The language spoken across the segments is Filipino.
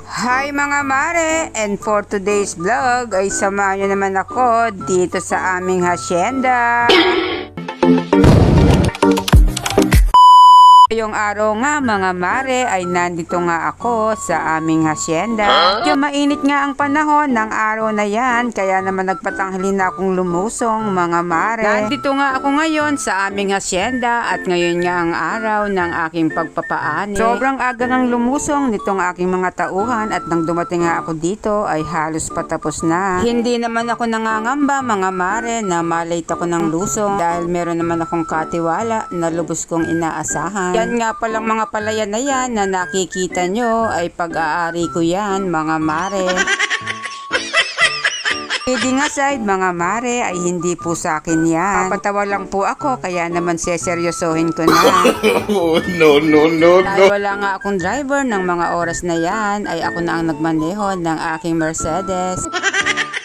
Hi mga mare, and for today's vlog ay samahan nyo naman ako dito sa aming hacienda. Ngayong araw nga mga mare ay nandito nga ako sa aming hacienda. Yung mainit nga ang panahon ng araw na yan, kaya naman nagpatanghali na akong lumusong mga mare. Nandito nga ako ngayon sa aming hacienda at ngayon nga ang araw ng aking pagpapaani. Sobrang aga ng lumusong nitong aking mga tauhan at nang dumating nga ako dito ay halos patapos na. Hindi naman ako nangangamba mga mare na malate ako ng lusong dahil meron naman akong katiwala na lubos kong inaasahan. Yan nga palang mga palayan na yan na nakikita nyo ay pag-aari ko yan mga mare. Kidding aside mga mare ay hindi po sa akin yan. Papatawa lang po ako kaya naman seseryosohin ko na. No. Dahil wala nga akong driver ng mga oras na yan ay ako na ang nagmaneho ng aking Mercedes.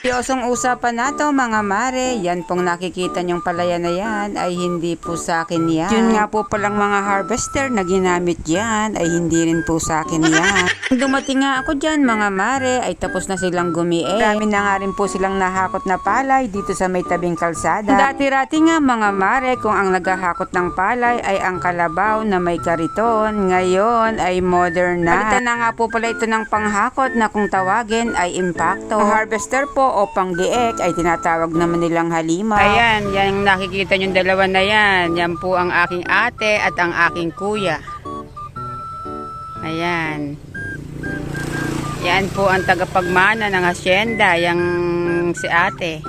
Seryosong usapan na to mga mare, yan pong nakikita nyong palayan na yan ay hindi po sa akin yan. Yun nga po palang mga harvester na ginamit yan ay hindi rin po sa akin yan. Dumating nga ako dyan mga mare ay tapos na silang gumiit. Marami na nga rin po silang nahakot na palay dito sa may tabing kalsada. Dati-rati nga mga mare kung ang naghahakot ng palay ay ang kalabaw na may kariton, ngayon ay modern na. Palitan na nga po pala ito ng panghakot na kung tawagin ay impacto. Harvester po o panggiek ay tinatawag naman nilang halimaw. Ayan, yan nakikita yung dalawa na yan. Yan po ang aking ate at ang aking kuya. Ayan. Yan po ang tagapagmana ng hacienda, yang si ate.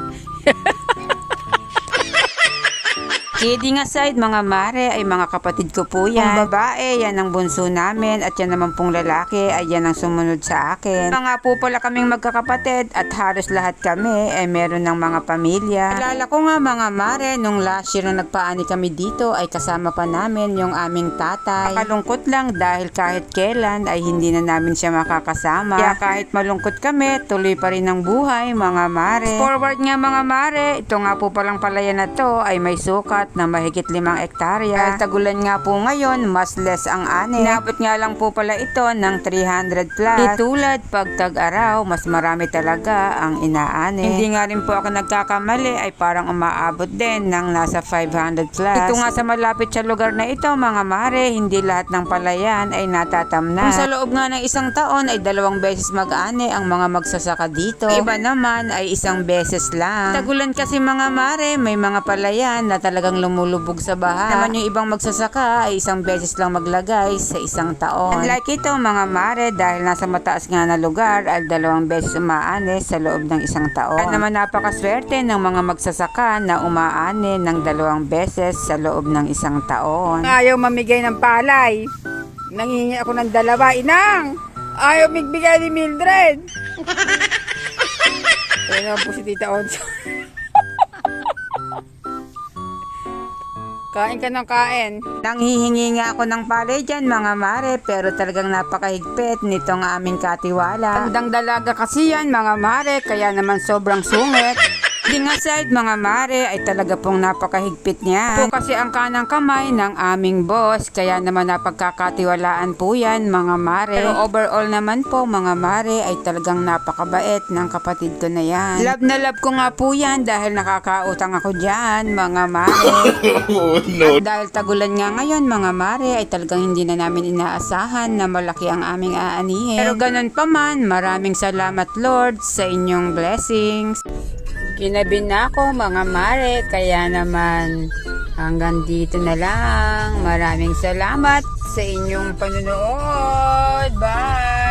Kidding aside mga mare ay mga kapatid ko po yan. Ang babae, yan ang bunso namin at yan naman pong lalaki ay yan ang sumunod sa akin. Mga po pala kaming magkakapatid at halos lahat kami ay meron ng mga pamilya. Alala ko nga mga mare, nung last year na nagpaani kami dito ay kasama pa namin yung aming tatay. Nakalungkot lang dahil kahit kailan ay hindi na namin siya makakasama. Kaya kahit malungkot kami, tuloy pa rin ang buhay mga mare. Forward nga mga mare, ito nga po palang palayan na to ay may sukat na mahigit 5 hektarya. Dahil tagulan nga po ngayon, mas less ang ani. Inabot nga lang po pala ito ng 300 plus. Di tulad pag tag-araw, mas marami talaga ang inaani. Hindi nga rin po ako nagkakamali ay parang umaabot din ng nasa 500 plus. Ito nga sa malapit sa lugar na ito mga mare, hindi lahat ng palayan ay natatamnan. Kung sa loob nga ng isang taon ay 2 beses mag-ani ang mga magsasaka dito. Iba naman ay 1 beses lang. Tagulan kasi mga mare, may mga palayan na talagang lumulubog sa baha. Naman yung ibang magsasaka ay 1 beses lang maglagay sa isang taon. Unlike ito mga mare, dahil nasa mataas nga na lugar ay 2 beses umaani sa loob ng 1 taon. At naman napakaswerte ng mga magsasaka na umaani ng 2 beses sa loob ng 1 taon. Ayaw mamigay ng palay. Nangingi ako ng 2, inang! Ayaw magbigay ni Mildred! Ayun po si Tita Onso. Kain ka ng kain. Nanghihingi nga ako ng palay dyan mga mare, pero talagang napakahigpit nitong aming katiwala. Tandang dalaga kasi yan mga mare, kaya naman sobrang sungit. Kidding aside mga mare ay talaga pong napakahigpit niya. Po kasi ang kanang kamay ng aming boss, kaya naman napagkakatiwalaan po yan mga mare. Pero overall naman po mga mare ay talagang napakabait ng kapatid ko na yan. Love na love ko nga po yan dahil nakakautang ako dyan mga mare. At dahil tagulan nga ngayon mga mare ay talagang hindi na namin inaasahan na malaki ang aming aanihin. Pero ganun pa man, maraming salamat Lord sa inyong blessings. Kinabi na ako mga mare, kaya naman hanggang dito na lang. Maraming salamat sa inyong panunood. Bye!